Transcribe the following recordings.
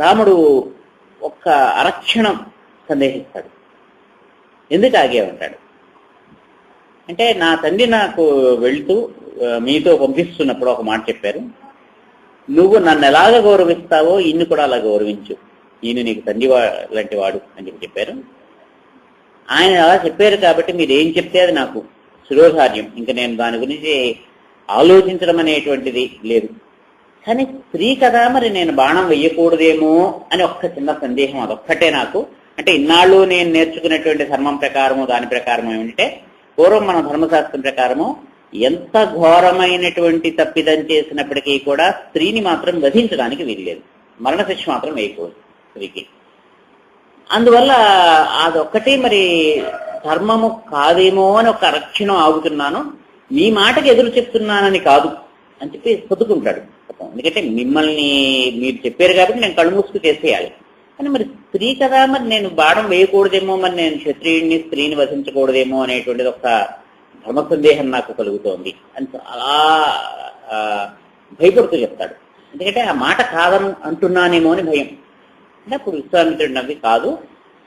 రాముడు ఒక్క అరక్షణం సందేహిస్తాడు. ఎందుకు ఆగే ఉంటాడు అంటే, నా తండ్రి నాకు వెళ్తూ మీతో పంపిస్తున్నప్పుడు ఒక మాట చెప్పారు, నువ్వు నన్ను ఎలాగ గౌరవిస్తావో ఈయన్ని కూడా అలా గౌరవించు, ఈయన నీకు తండ్రి లాంటి వాడు అని చెప్పారు. ఆయన అలా చెప్పారు కాబట్టి మీరు ఏం చెప్తే అది నాకు శిరోధార్యం, ఇంకా నేను దాని గురించి ఆలోచించడం అనేటువంటిది లేదు. కానీ స్త్రీ కదా, మరి నేను బాణం వెయ్యకూడదేమో అని ఒక్క చిన్న సందేహం, అదొక్కటే నాకు. అంటే ఇన్నాళ్ళు నేను నేర్చుకునేటువంటి ధర్మం ప్రకారము, దాని ప్రకారం ఏమిటంటే, పూర్వం మన ధర్మశాస్త్రం ప్రకారము ఎంత ఘోరమైనటువంటి తప్పిదం చేసినప్పటికీ కూడా స్త్రీని మాత్రం వధించడానికి వీల్లేదు, మరణశిక్ష మాత్రం వేయకూడదు స్త్రీకి. అందువల్ల అదొక్కటి మరి ధర్మము కాదేమో అని ఒక రక్షణ ఆగుతున్నాను, మీ మాటకి ఎదురు చెప్తున్నానని కాదు అని చెప్పి సొత్తుకుంటాడు. ఎందుకంటే మిమ్మల్ని మీరు చెప్పారు కాబట్టి నేను కళ్ళు మూసుకు చేసేయాలి, కానీ మరి స్త్రీ కదా, మరి నేను బాణం వేయకూడదేమో, మరి నేను క్షత్రియుడిని స్త్రీని వధించకూడదేమో అనేటువంటిది ఒక ధర్మ సందేహం నాకు కలుగుతోంది అని అలా భయపడుతూ చెప్తాడు. ఎందుకంటే ఆ మాట కాదని అంటున్నానేమో అని భయం. అంటే అప్పుడు విశ్వామిత్రుడు నవ్వి, కాదు,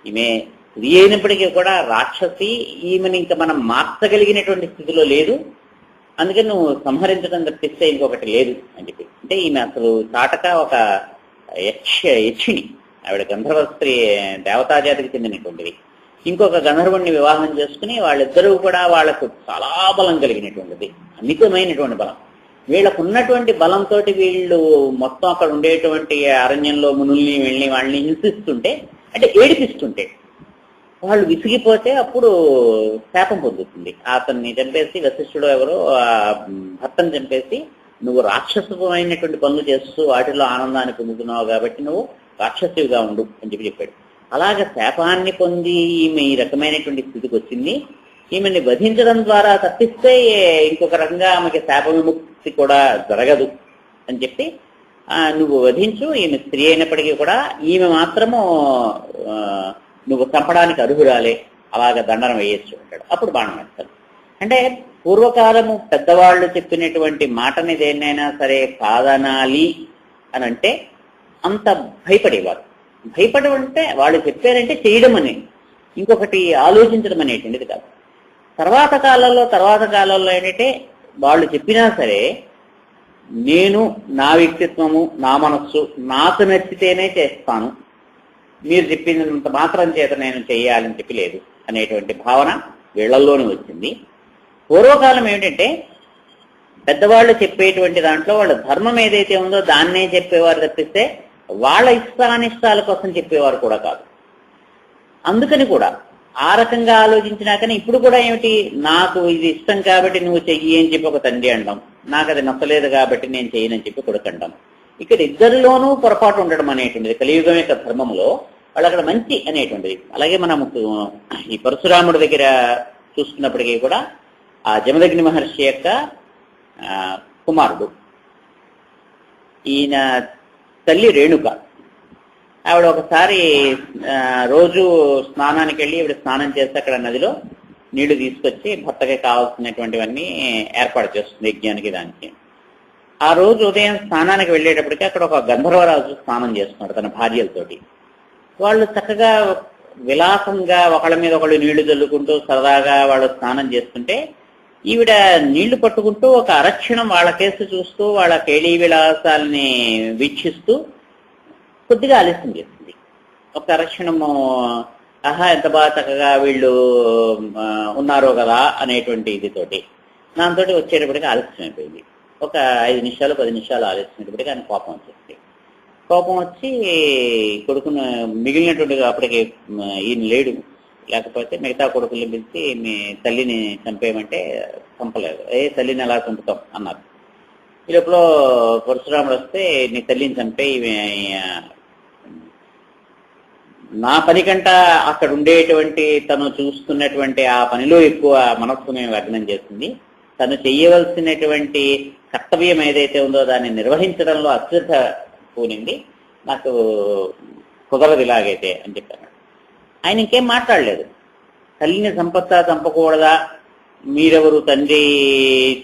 ఈమె స్త్రీ అయినప్పటికీ కూడా రాక్షసి, ఈమెను ఇంకా మనం మార్చగలిగినటువంటి స్థితిలో లేదు, అందుకని నువ్వు సంహరించడం తప్పిస్తే ఇంకొకటి లేదు అని చెప్పి. అంటే ఈమె అసలు చాటక ఒక యక్షిణి, ఆవిడ గంధర్వ స్త్రీ, దేవతాజాతికి చెందినటువంటిది. ఇంకొక గంధర్వుణ్ణి వివాహం చేసుకుని వాళ్ళిద్దరూ కూడా వాళ్లకు చాలా బలం కలిగినటువంటిది, అమితమైనటువంటి బలం. వీళ్ళకు ఉన్నటువంటి బలంతో వీళ్ళు మొత్తం అక్కడ ఉండేటువంటి అరణ్యంలో మునుల్ని వెళ్ళి వాళ్ళని హింసిస్తుంటే, అంటే ఏడిపిస్తుంటే, వాళ్ళు విసిగిపోతే అప్పుడు శాపం పొందుతుంది. అతన్ని చంపేసి, వశిష్ఠుడు ఎవరో భర్తను చంపేసి, నువ్వు రాక్షసమైనటువంటి పనులు చేస్తూ వాటిలో ఆనందాన్ని పొందుతున్నావు కాబట్టి నువ్వు రాక్షసుగా ఉండు అని చెప్పాడు. అలాగే శాపాన్ని పొంది ఈమె ఈ రకమైనటువంటి స్థితికి వచ్చింది. ఈమెని వధించడం ద్వారా తప్పిస్తే ఇంకొక రకంగా ఆమెకి శాప విముక్తి కూడా జరగదు అని చెప్పి, నువ్వు వధించు, ఈమె స్త్రీ అయినప్పటికీ కూడా ఈమె మాత్రము నువ్వు చంపడానికి అర్హురాలే, అలాగ దండనం వేయచ్చు అంటాడు. అప్పుడు బాణం వేస్తాడు. అంటే పూర్వకాలము పెద్దవాళ్ళు చెప్పినటువంటి మాటని దేన్నైనా సరే కాదనాలి అని అంటే అంత భయపడేవారు. భయపడడం అంటే వాళ్ళు చెప్పారంటే చేయడం అని, ఇంకొకటి ఆలోచించడం అనేటువంటిది కాదు. తర్వాత కాలంలో ఏంటంటే వాళ్ళు చెప్పినా సరే నేను నా వ్యక్తిత్వము, నా మనస్సు నాకు నచ్చితేనే చేస్తాను, మీరు చెప్పినంత మాత్రం చేత నేను చేయాలని చెప్పి లేదు అనేటువంటి భావన వీళ్లలోనే వచ్చింది. పూర్వకాలం ఏమిటంటే పెద్దవాళ్ళు చెప్పేటువంటి దాంట్లో వాళ్ళ ధర్మం ఏదైతే ఉందో దాన్నే చెప్పేవారు తప్పిస్తే వాళ్ళ ఇష్టానిష్టాల కోసం చెప్పేవారు కూడా కాదు. అందుకని కూడా ఆ రకంగా ఆలోచించినా కానీ ఇప్పుడు కూడా ఏమిటి, నాకు ఇది ఇష్టం కాబట్టి నువ్వు చెయ్యి అని చెప్పి ఒక తండ్రి అంటాం, నాకు అది నచ్చలేదు కాబట్టి నేను చెయ్యనని చెప్పి కొడుకంటాం. ఇక్కడ ఇద్దరిలోనూ పొరపాటు ఉండడం అనేటువంటిది కలియుగం యొక్క ధర్మంలో వాళ్ళు అక్కడ మంచి అనేటువంటిది. అలాగే మనం ఈ పరశురాముడి దగ్గర చూసుకున్నప్పటికీ కూడా ఆ జమదగ్ని మహర్షి యొక్క కుమారుడు, ఈయన తల్లి రేణుక, ఆవిడ ఒకసారి రోజు స్నానానికి వెళ్ళి ఈవిడ స్నానం చేస్తే అక్కడ నదిలో నీళ్లు తీసుకొచ్చి భర్తకి కావాల్సినటువంటివన్నీ ఏర్పాటు చేస్తుంది యజ్ఞానికి, దానికి. ఆ రోజు ఉదయం స్నానానికి వెళ్ళేటప్పటికీ అక్కడ ఒక గంధర్వరాజు స్నానం చేస్తున్నాడు తన భార్యలతోటి. వాళ్ళు చక్కగా విలాసంగా ఒకళ్ళ మీద ఒకళ్ళు నీళ్లు చల్లుకుంటూ సరదాగా వాళ్ళు స్నానం చేస్తుంటే ఈవిడ నీళ్లు పట్టుకుంటూ ఒక అరక్షణం వాళ్ళ కేసు చూస్తూ వాళ్ళ కేళీ విలాసాలని వీక్షిస్తూ కొద్దిగా ఆలస్యం చేస్తుంది. ఒక అరక్షణము ఆహా ఎంత బాగా చక్కగా వీళ్ళు ఉన్నారో కదా అనేటువంటి ఇదితోటి దాంతో వచ్చేటప్పటికి ఆలస్యం అయిపోయింది. ఒక 5 నిమిషాలు 10 నిమిషాలు ఆలస్యమైనప్పటికీ ఆయన కోపం వచ్చేసింది. కోపం వచ్చి కొడుకును మిగిలినటువంటి అప్పటికి ఈయన లేడు, లేకపోతే మిగతా కొడుకుల్ని పిలిచి మీ తల్లిని చంపేయమంటే చంపలేదు. తల్లిని ఎలా చంపుతాం అన్నారు. ఈ లోపల పరశురాముడు వస్తే నీ తల్లిని చంపే నా పని కంట అక్కడ ఉండేటువంటి తను చూస్తున్నటువంటి ఆ పనిలో ఎక్కువ మనస్సుని లగ్నం చేస్తుంది, తను చెయ్యవలసినటువంటి కర్తవ్యం ఏదైతే ఉందో దాన్ని నిర్వహించడంలో అశ్రద్ధ పూనింది, నాకు కుదరదు ఇలాగైతే అని చెప్పాను. ఆయన ఇంకేం మాట్లాడలేదు. తల్లిని చంపకూడదా, మీరెవరు, తండ్రి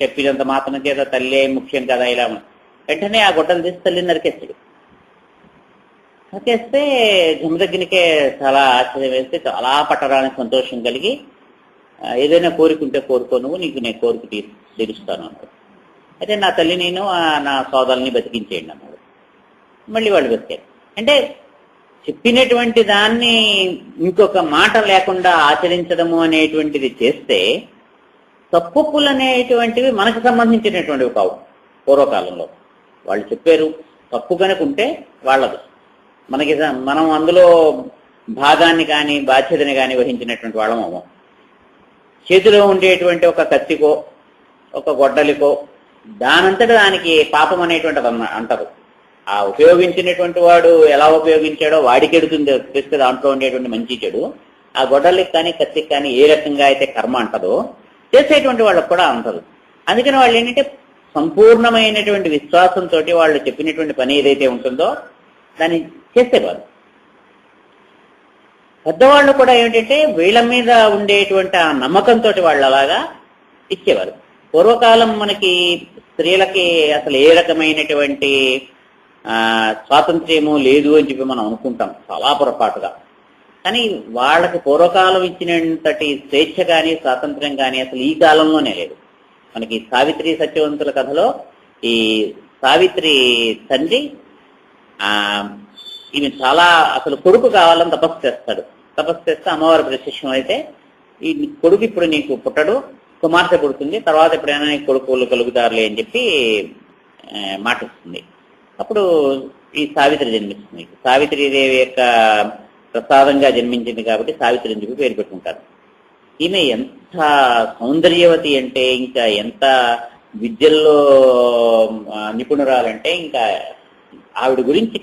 చెప్పినంత మాత్రం చేత తల్లే ముఖ్యం కదా, ఇలా వెంటనే ఆ గొడ్డలు తీసి తల్లిని నరికేస్తాడు. చేస్తే జమదగ్నికే చాలా ఆశ్చర్యం వేస్తే చాలా పట్టడానికి సంతోషం కలిగి ఏదైనా కోరికుంటే కోరుకో, నువ్వు నీకు నేను కోరిక తీరుస్తాను అన్నాడు. అయితే నా తల్లి నేను నా సోదరుల్ని బతికించేయండి అన్నాడు. మళ్ళీ వాళ్ళు బతికారు. అంటే చెప్పినటువంటి దాన్ని ఇంకొక మాట లేకుండా ఆచరించడము అనేటువంటిది చేస్తే తప్పులు అనేటువంటివి మనకు సంబంధించినటువంటివి కావు. పూర్వకాలంలో వాళ్ళు చెప్పారు, తప్పు కనుకుంటే వాళ్ళది, మనకి మనం అందులో భాగాన్ని కానీ బాధ్యతని కానీ వహించినటువంటి వాళ్ళము. చేతిలో ఉండేటువంటి ఒక కత్తికో ఒక గొడ్డలికో దానంతటా దానికి పాపం అనేటువంటిది అంటారు. ఆ ఉపయోగించినటువంటి వాడు ఎలా ఉపయోగించాడో వాడికి ఎడుతుంది తెలిస్తే దాంట్లో ఉండేటువంటి మంచి చెడు. ఆ గొడ్డలికి కానీ కత్తికి కానీ ఏ రకంగా అయితే కర్మ అంటదో చేసేటువంటి వాళ్ళకు కూడా అంటదు. అందుకని వాళ్ళు ఏంటంటే సంపూర్ణమైనటువంటి విశ్వాసంతో వాళ్ళు చెప్పినటువంటి పని ఏదైతే ఉంటుందో దాన్ని చేసేవారు. పెద్దవాళ్ళు కూడా ఏమిటంటే వీళ్ళ మీద ఉండేటువంటి ఆ నమ్మకంతో వాళ్ళు అలాగా ఇచ్చేవారు. పూర్వకాలం మనకి స్త్రీలకి అసలు ఏ రకమైనటువంటి స్వాతంత్ర్యము లేదు అని చెప్పి మనం అనుకుంటాం చాలా పొరపాటుగా. కానీ వాళ్ళకి పూర్వకాలం ఇచ్చినంతటి స్వేచ్ఛ కానీ స్వాతంత్ర్యం కానీ అసలు ఈ కాలంలోనే లేదు. మనకి సావిత్రి సత్యవంతుల కథలో ఈ సావిత్రి తండ్రి ఈమె చాలా అసలు కొడుకు కావాలని తపస్సు చేస్తాడు. తపస్సు చేస్తే అమ్మవారి ప్రత్యక్షం అయితే ఈ కొడుకు ఇప్పుడు నీకు పుట్టడు, కుమార్తె పుడుతుంది, తర్వాత ఎప్పుడైనా నీకు కొడుకులు కలుగుతారులే అని చెప్పి మాటిస్తుంది. అప్పుడు ఈ సావిత్రి జన్మిస్తుంది. సావిత్రీదేవి యొక్క ప్రసాదంగా జన్మించింది కాబట్టి సావిత్రి అని చెప్పి పేరు పెట్టుకుంటారు. ఈమె ఎంత సౌందర్యవతి అంటే, ఇంకా ఎంత విద్యల్లో నిపుణురాలంటే, ఇంకా ఆవిడ గురించి